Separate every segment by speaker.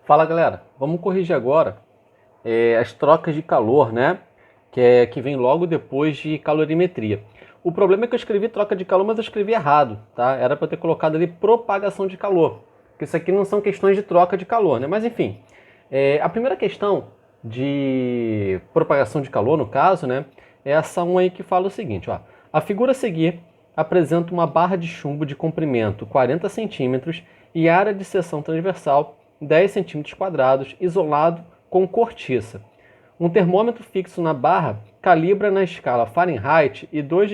Speaker 1: Fala galera, vamos corrigir agora as trocas de calor, né? Que vem logo depois de calorimetria. O problema é que eu escrevi troca de calor, mas eu escrevi errado, tá? Era para eu ter colocado ali propagação de calor, porque isso aqui não são questões de troca de calor, né? Mas enfim, a primeira questão de propagação de calor, no caso, né? É essa uma aí que fala o seguinte, ó. A figura a seguir apresenta uma barra de chumbo de comprimento 40 centímetros e área de seção transversal 10 centímetros quadrados, isolado com cortiça. Um termômetro fixo na barra calibrada na escala Fahrenheit e dois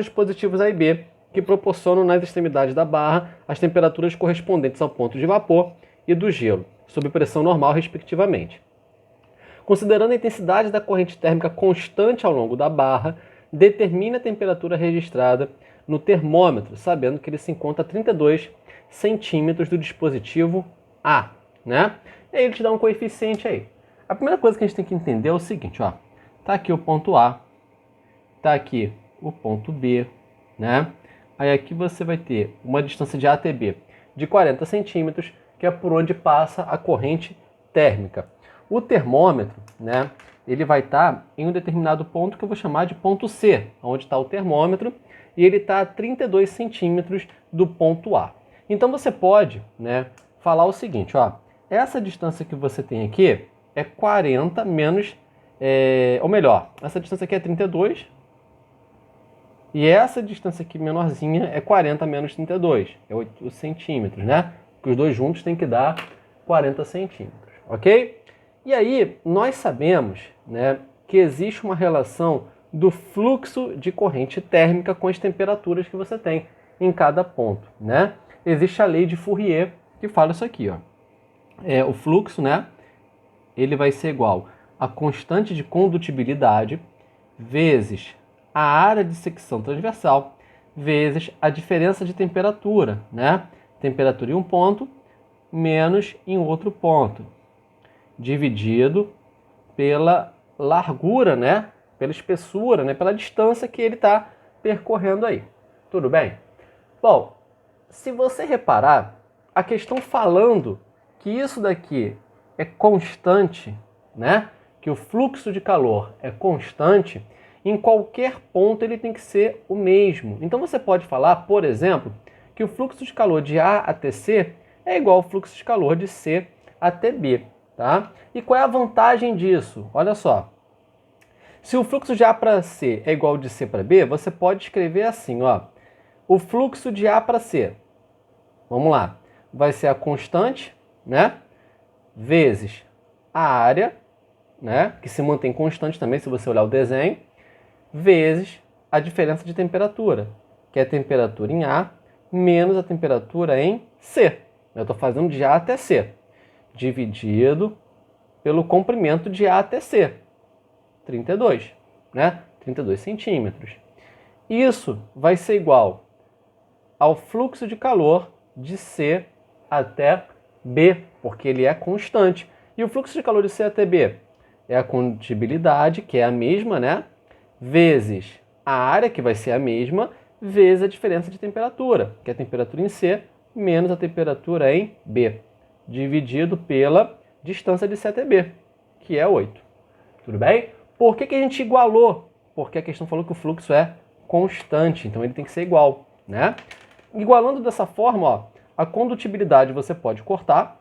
Speaker 1: dispositivos A e B que proporcionam nas extremidades da barra as temperaturas correspondentes ao ponto de vapor e do gelo, sob pressão normal, respectivamente. Considerando a intensidade da corrente térmica constante ao longo da barra, determine a temperatura registrada no termômetro, sabendo que ele se encontra a 32 centímetros do dispositivo A, né? E aí ele te dá um coeficiente aí. A primeira coisa que a gente tem que entender é o seguinte, ó. Tá aqui o ponto A, tá aqui o ponto B, né? Aí aqui você vai ter uma distância de A até B de 40 centímetros, que é por onde passa a corrente térmica. O termômetro, né, ele vai estar em um determinado ponto que eu vou chamar de ponto C, onde está o termômetro, e ele está a 32 centímetros do ponto A. Então você pode, né, falar o seguinte, ó, essa distância que você tem aqui é 40 menos, ou melhor, essa distância aqui é 32, e essa distância aqui menorzinha é 40 menos 32, é 8 centímetros, né? Que os dois juntos tem que dar 40 centímetros, ok? E aí, nós sabemos, né, que existe uma relação do fluxo de corrente térmica com as temperaturas que você tem em cada ponto, né? Existe a lei de Fourier que fala isso aqui, ó. O fluxo, né, ele vai ser igual a constante de condutibilidade vezes a área de secção transversal vezes a diferença de temperatura, né? Temperatura em um ponto menos em outro ponto, dividido pela largura, né? Pela espessura, né? Pela distância que ele está percorrendo aí. Tudo bem? Bom, se você reparar, a questão falando que isso daqui é constante, né? Que o fluxo de calor é constante, em qualquer ponto ele tem que ser o mesmo. Então você pode falar, por exemplo, que o fluxo de calor de A até C é igual ao fluxo de calor de C até B. Tá? E qual é a vantagem disso? Olha só. Se o fluxo de A para C é igual ao de C para B, você pode escrever assim, ó. O fluxo de A para C, vamos lá, vai ser a constante, né? Vezes a área, né? Que se mantém constante também, se você olhar o desenho, vezes a diferença de temperatura, que é a temperatura em A menos a temperatura em C. Eu estou fazendo de A até C, dividido pelo comprimento de A até C, 32, né? 32 centímetros. Isso vai ser igual ao fluxo de calor de C até B, porque ele é constante. E o fluxo de calor de C até B é a condutibilidade, que é a mesma, né? Vezes a área, que vai ser a mesma, vezes a diferença de temperatura, que é a temperatura em C menos a temperatura em B, dividido pela distância de C até B, que é 8. Tudo bem? Por que a gente igualou? Porque a questão falou que o fluxo é constante, então ele tem que ser igual, né? Igualando dessa forma, ó, a condutibilidade você pode cortar,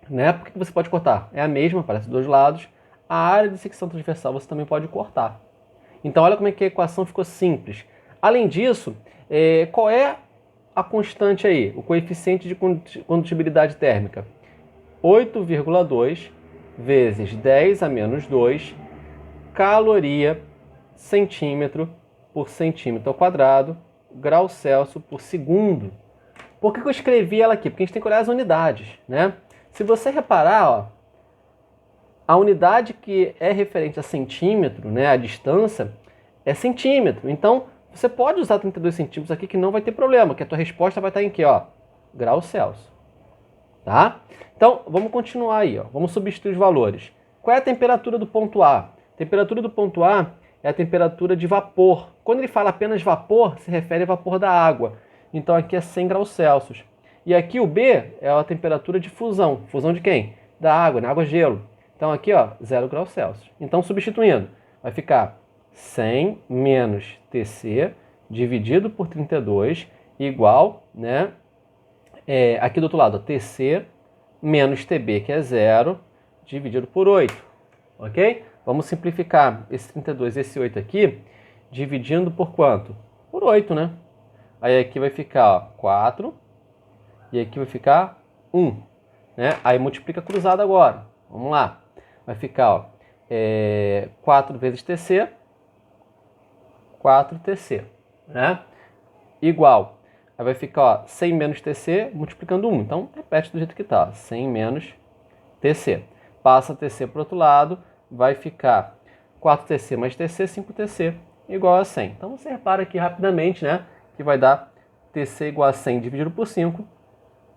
Speaker 1: né? Por que você pode cortar? É a mesma, aparece dos dois lados. A área de secção transversal você também pode cortar. Então olha como é que a equação ficou simples. Além disso, qual é a constante aí? O coeficiente de condutibilidade térmica? 8,2 vezes 10 a menos 2 caloria centímetro por centímetro ao quadrado, grau Celsius por segundo. Por que eu escrevi ela aqui? Porque a gente tem que olhar as unidades, né? Se você reparar, ó, a unidade que é referente a centímetro, né, a distância, é centímetro. Então, você pode usar 32 centímetros aqui que não vai ter problema, que a tua resposta vai estar em quê? Ó, grau Celsius. Tá? Então, vamos continuar aí. Ó. Vamos substituir os valores. Qual é a temperatura do ponto A? A temperatura do ponto A é a temperatura de vapor. Quando ele fala apenas vapor, se refere a vapor da água. Então, aqui é 100 graus Celsius. E aqui o B é a temperatura de fusão. Fusão de quem? Da água, né? Água-gelo. Então aqui, ó, 0 graus Celsius. Então, substituindo, vai ficar 100 menos Tc dividido por 32 igual, né? Aqui do outro lado, ó, Tc menos Tb, que é 0, dividido por 8. Ok? Vamos simplificar esse 32 e esse 8 aqui, dividindo por quanto? Por 8, né? Aí aqui vai ficar, ó, 4 e aqui vai ficar 1. Né? Aí multiplica cruzado agora. Vamos lá. Vai ficar, ó, 4 vezes Tc, 4Tc, né? Igual. Aí vai ficar, ó, 100 menos Tc multiplicando 1. Então, repete do jeito que está. 100 menos Tc. Passa Tc para o outro lado, vai ficar 4Tc mais Tc, 5Tc, igual a 100. Então, você repara aqui rapidamente, né, que vai dar Tc igual a 100 dividido por 5,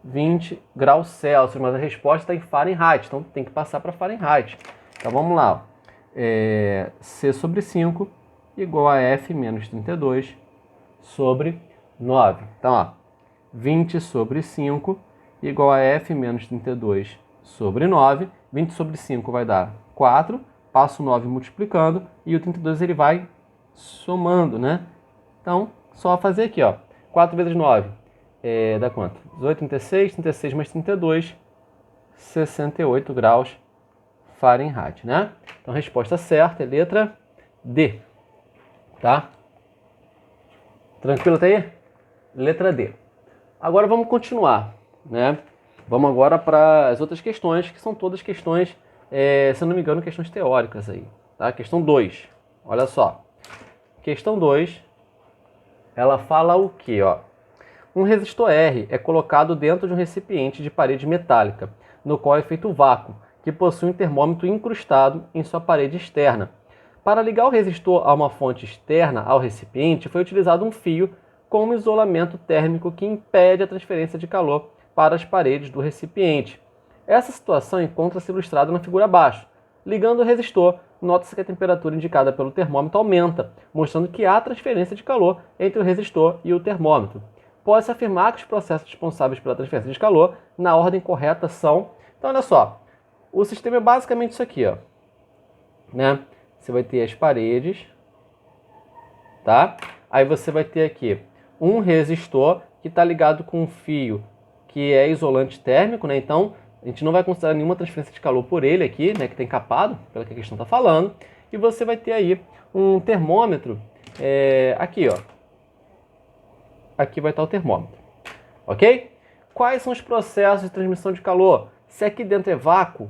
Speaker 1: 20 graus Celsius. Mas a resposta está em Fahrenheit, então tem que passar para Fahrenheit. Então, vamos lá. Ó. C sobre 5 igual a F menos 32 sobre 9. Então, ó, 20 sobre 5 igual a F menos 32 sobre 9. 20 sobre 5 vai dar 4. Passo o 9 multiplicando e o 32 ele vai somando, né? Então, só fazer aqui, ó. 4 vezes 9 dá quanto? 18, 36, 36 mais 32, 68 graus Fahrenheit, né? Então, a resposta certa é letra D. Tá? Tranquilo até aí? Letra D. Agora vamos continuar, né? Vamos agora para as outras questões, que são todas questões, se eu não me engano, questões teóricas aí, tá? Questão 2. Olha só. Questão 2, ela fala o quê, ó? Um resistor R é colocado dentro de um recipiente de parede metálica, no qual é feito vácuo, que possui um termômetro incrustado em sua parede externa. Para ligar o resistor a uma fonte externa ao recipiente, foi utilizado um fio com um isolamento térmico que impede a transferência de calor para as paredes do recipiente. Essa situação encontra-se ilustrada na figura abaixo. Ligando o resistor, nota-se que a temperatura indicada pelo termômetro aumenta, mostrando que há transferência de calor entre o resistor e o termômetro. Pode-se afirmar que os processos responsáveis pela transferência de calor, na ordem correta, são... Então, olha só, o sistema é basicamente isso aqui, ó, né? Você vai ter as paredes, tá? Aí você vai ter aqui um resistor que está ligado com um fio que é isolante térmico, né? Então, a gente não vai considerar nenhuma transferência de calor por ele aqui, né? Que está encapado, pelo que a questão está falando. E você vai ter aí um termômetro, aqui, ó. Aqui vai estar o termômetro, ok? Quais são os processos de transmissão de calor? Se aqui dentro é vácuo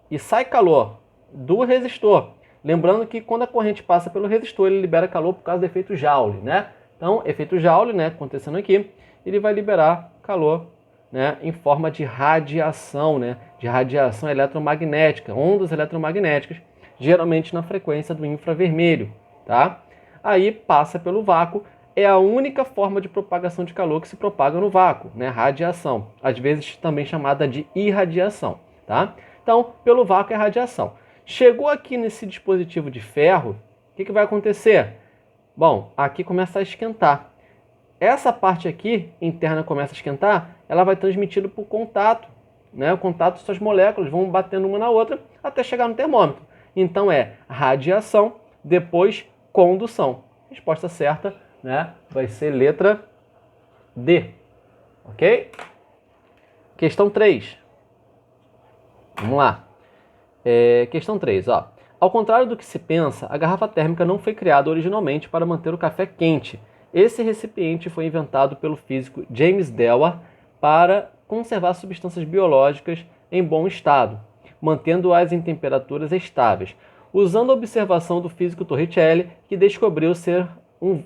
Speaker 1: e sai calor do resistor, lembrando que quando a corrente passa pelo resistor, ele libera calor por causa do efeito Joule, né? Então, efeito Joule, né, acontecendo aqui, ele vai liberar calor, né, em forma de radiação, né, de radiação eletromagnética, ondas eletromagnéticas, geralmente na frequência do infravermelho, tá? Aí passa pelo vácuo, é a única forma de propagação de calor que se propaga no vácuo, né, radiação, às vezes também chamada de irradiação, tá? Então, pelo vácuo é radiação. Chegou aqui nesse dispositivo de ferro, o que vai acontecer? Bom, aqui começa a esquentar. Essa parte aqui, interna, começa a esquentar, ela vai transmitindo por contato, né? O contato, suas moléculas vão batendo uma na outra até chegar no termômetro. Então é radiação, depois condução. Resposta certa, né, vai ser letra D. Ok? Questão 3. Vamos lá. Questão 3, ó. Ao contrário do que se pensa, a garrafa térmica não foi criada originalmente para manter o café quente. Esse recipiente foi inventado pelo físico James Dewar para conservar substâncias biológicas em bom estado, mantendo-as em temperaturas estáveis, usando a observação do físico Torricelli, que descobriu ser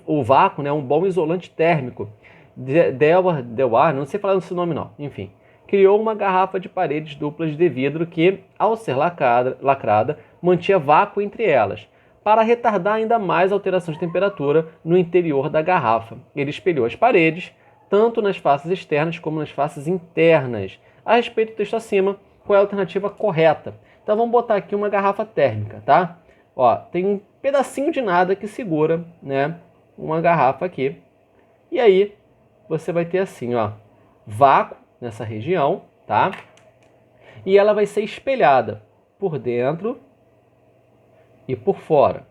Speaker 1: o vácuo, né, um bom isolante térmico. Dewar, não sei falar esse nome não, enfim, criou uma garrafa de paredes duplas de vidro que, ao ser lacrada, mantinha vácuo entre elas. Para retardar ainda mais a alteração de temperatura no interior da garrafa, ele espelhou as paredes, tanto nas faces externas como nas faces internas. A respeito do texto acima, qual é a alternativa correta? Então vamos botar aqui uma garrafa térmica, tá? Ó, tem um pedacinho de nada que segura, né, uma garrafa aqui. E aí você vai ter assim, ó, vácuo nessa região, tá? E ela vai ser espelhada por dentro e por fora,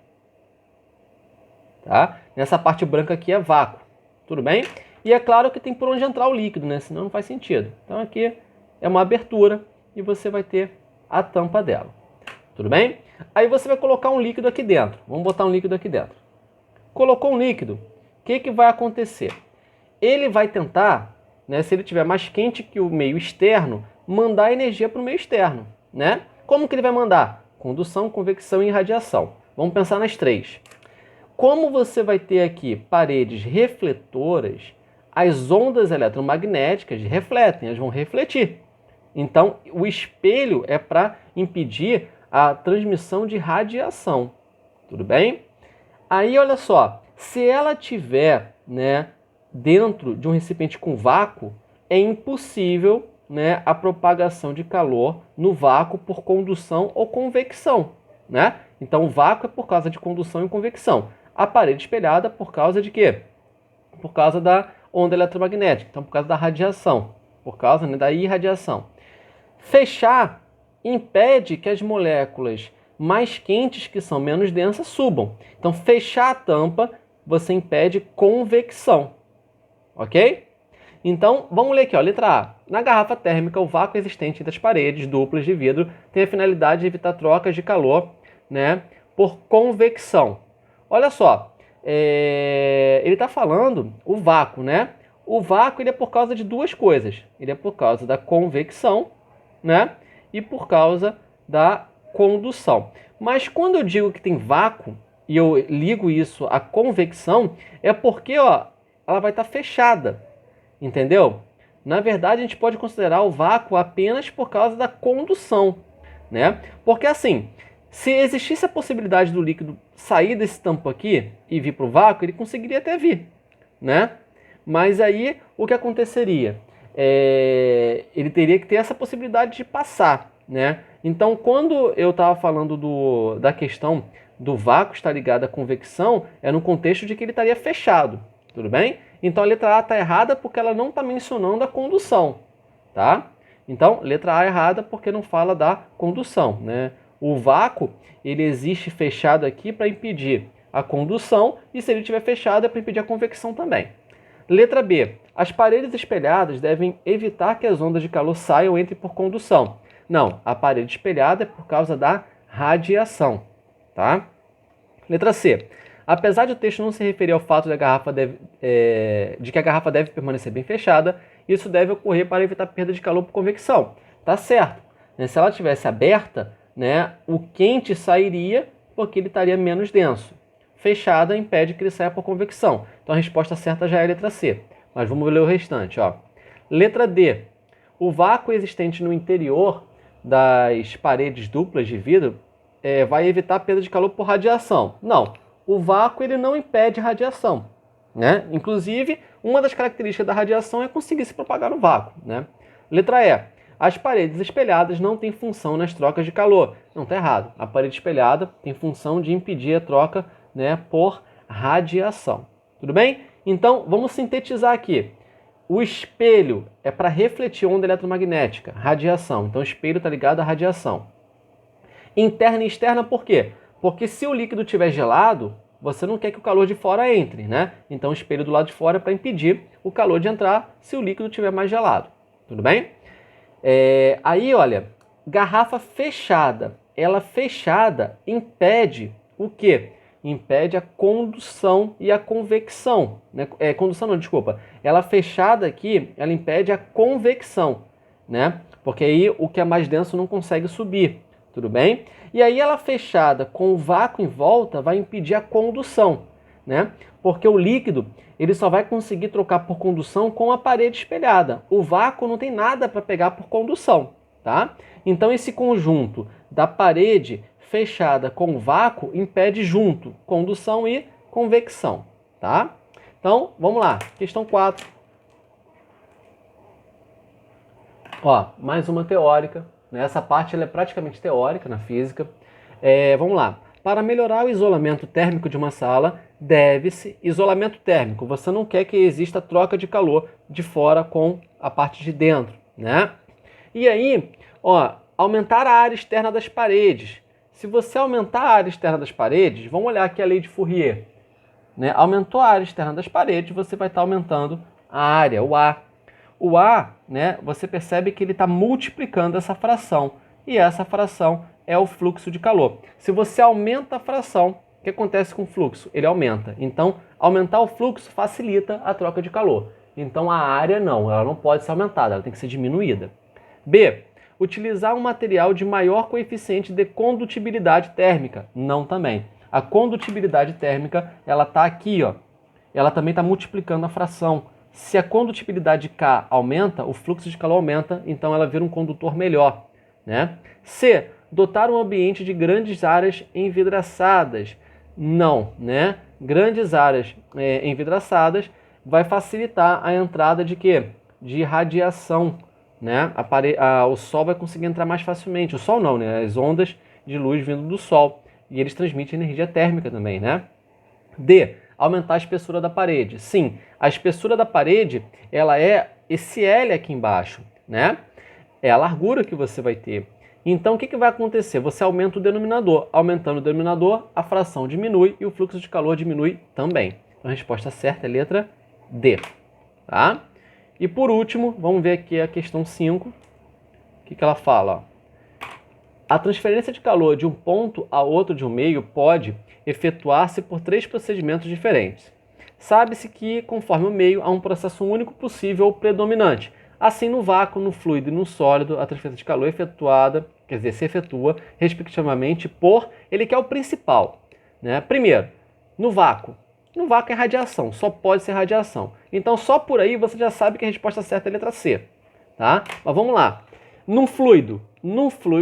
Speaker 1: tá? Nessa parte branca aqui é vácuo, tudo bem? E é claro que tem por onde entrar o líquido, né? Senão não faz sentido. Então aqui é uma abertura e você vai ter a tampa dela, tudo bem? Aí você vai colocar um líquido aqui dentro. Vamos botar um líquido aqui dentro. Colocou um líquido, o que vai acontecer? Ele vai tentar, né, se ele estiver mais quente que o meio externo, mandar energia para o meio externo, né? Como que ele vai mandar? Condução, convecção e irradiação. Vamos pensar nas três. Como você vai ter aqui paredes refletoras, as ondas eletromagnéticas refletem, elas vão refletir. Então, o espelho é para impedir a transmissão de radiação, tudo bem? Aí, olha só, se ela tiver, né, dentro de um recipiente com vácuo, é impossível, né, a propagação de calor no vácuo por condução ou convecção, né? Então, o vácuo é por causa de condução e convecção. A parede espelhada por causa de quê? Por causa da onda eletromagnética, então por causa da radiação, por causa, né, da irradiação. Fechar impede que as moléculas mais quentes, que são menos densas, subam. Então, fechar a tampa, você impede convecção, ok? Então, vamos ler aqui, ó, letra A. Na garrafa térmica, o vácuo existente entre as paredes duplas de vidro tem a finalidade de evitar trocas de calor, né, por convecção. Olha só, ele está falando o vácuo, né? O vácuo ele é por causa de duas coisas. Ele é por causa da convecção, né? E por causa da condução. Mas quando eu digo que tem vácuo e eu ligo isso à convecção, é porque, ó, ela vai estar fechada, entendeu? Na verdade, a gente pode considerar o vácuo apenas por causa da condução, né? Porque assim, se existisse a possibilidade do líquido sair desse tampo aqui e vir para o vácuo, ele conseguiria até vir, né? Mas aí o que aconteceria? Ele teria que ter essa possibilidade de passar, né? Então, quando eu estava falando da questão do vácuo estar ligado à convecção, é no contexto de que ele estaria fechado, tudo bem? Então, a letra A está errada porque ela não está mencionando a condução, tá? Então, letra A errada porque não fala da condução, né? O vácuo, ele existe fechado aqui para impedir a condução e se ele estiver fechado é para impedir a convecção também. Letra B. As paredes espelhadas devem evitar que as ondas de calor saiam e entrem por condução. Não, a parede espelhada é por causa da radiação, tá? Letra C. Apesar de o texto não se referir ao fato de que a garrafa deve permanecer bem fechada, isso deve ocorrer para evitar perda de calor por convecção. Tá certo. Se ela tivesse aberta, né, o quente sairia porque ele estaria menos denso. Fechada impede que ele saia por convecção. Então a resposta certa já é a letra C. Mas vamos ler o restante, ó. Letra D. O vácuo existente no interior das paredes duplas de vidro vai evitar a perda de calor por radiação. Não, o vácuo ele não impede radiação, né? Inclusive, uma das características da radiação é conseguir se propagar no vácuo, né? Letra E. As paredes espelhadas não têm função nas trocas de calor. Não, está errado. A parede espelhada tem função de impedir a troca, né, por radiação. Tudo bem? Então, vamos sintetizar aqui. O espelho é para refletir onda eletromagnética, radiação. Então, o espelho está ligado à radiação. Interna e externa por quê? Porque se o líquido estiver gelado, você não quer que o calor de fora entre, né? Então, o espelho do lado de fora é para impedir o calor de entrar se o líquido estiver mais gelado. Tudo bem? Aí, olha, garrafa fechada. Ela fechada impede o quê? Impede a condução e a convecção. Né? Condução não, desculpa. Ela fechada aqui, ela impede a convecção, né? Porque aí o que é mais denso não consegue subir, tudo bem? E aí ela fechada com o vácuo em volta vai impedir a condução, né? Porque o líquido ele só vai conseguir trocar por condução com a parede espelhada. O vácuo não tem nada para pegar por condução, tá? Então esse conjunto da parede fechada com vácuo impede junto condução e convecção, tá? Então, vamos lá. Questão 4. Ó, mais uma teórica. Né? Essa parte ela é praticamente teórica na física. Vamos lá. Para melhorar o isolamento térmico de uma sala, deve-se isolamento térmico. Você não quer que exista troca de calor de fora com a parte de dentro, né? E aí, ó, aumentar a área externa das paredes. Se você aumentar a área externa das paredes, vamos olhar aqui a lei de Fourier, né? Aumentou a área externa das paredes, você vai estar aumentando a área, o A. O A, né, você percebe que ele está multiplicando essa fração. E essa fração é o fluxo de calor. Se você aumenta a fração, o que acontece com o fluxo? Ele aumenta. Então, aumentar o fluxo facilita a troca de calor. Então, a área não, ela não pode ser aumentada, ela tem que ser diminuída. B. Utilizar um material de maior coeficiente de condutibilidade térmica. Não também. A condutibilidade térmica, ela está aqui, ó. Ela também está multiplicando a fração. Se a condutibilidade K aumenta, o fluxo de calor aumenta, então ela vira um condutor melhor, né? C. Dotar um ambiente de grandes áreas envidraçadas. Não, né? Grandes áreas envidraçadas vai facilitar a entrada de quê? De radiação, né? O Sol vai conseguir entrar mais facilmente. O Sol não, né? As ondas de luz vindo do Sol. E eles transmitem energia térmica também, né? D. Aumentar a espessura da parede. Sim, a espessura da parede, ela é esse L aqui embaixo, né? É a largura que você vai ter. Então, o que vai acontecer? Você aumenta o denominador. Aumentando o denominador, a fração diminui e o fluxo de calor diminui também. Então, a resposta certa é a letra D. Tá? E por último, vamos ver aqui a questão 5. O que ela fala? A transferência de calor de um ponto a outro de um meio pode efetuar-se por 3 procedimentos diferentes. Sabe-se que, conforme o meio, há um processo único possível ou predominante. Assim, no vácuo, no fluido e no sólido, a transferência de calor se efetua, respectivamente, por... Ele que é o principal, né? Primeiro, no vácuo. No vácuo é radiação, só pode ser radiação. Então, só por aí você já sabe que a resposta certa é a letra C. Tá? Mas vamos lá. No fluido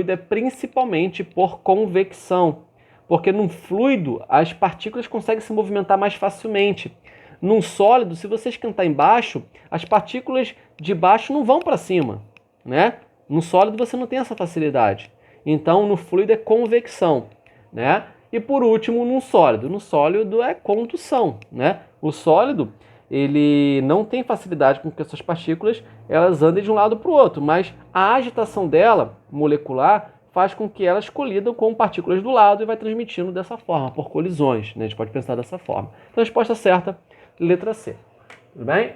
Speaker 1: é principalmente por convecção, porque no fluido as partículas conseguem se movimentar mais facilmente. Num sólido, se você esquentar embaixo, as partículas de baixo não vão para cima, né? No sólido você não tem essa facilidade. Então, no fluido é convecção, né? E por último, no sólido é condução, né? O sólido, ele não tem facilidade com que essas partículas elas andem de um lado para o outro, mas a agitação dela, molecular, faz com que elas colidam com partículas do lado e vai transmitindo dessa forma, por colisões, né? A gente pode pensar dessa forma. Então, a resposta certa, letra C. Tudo bem?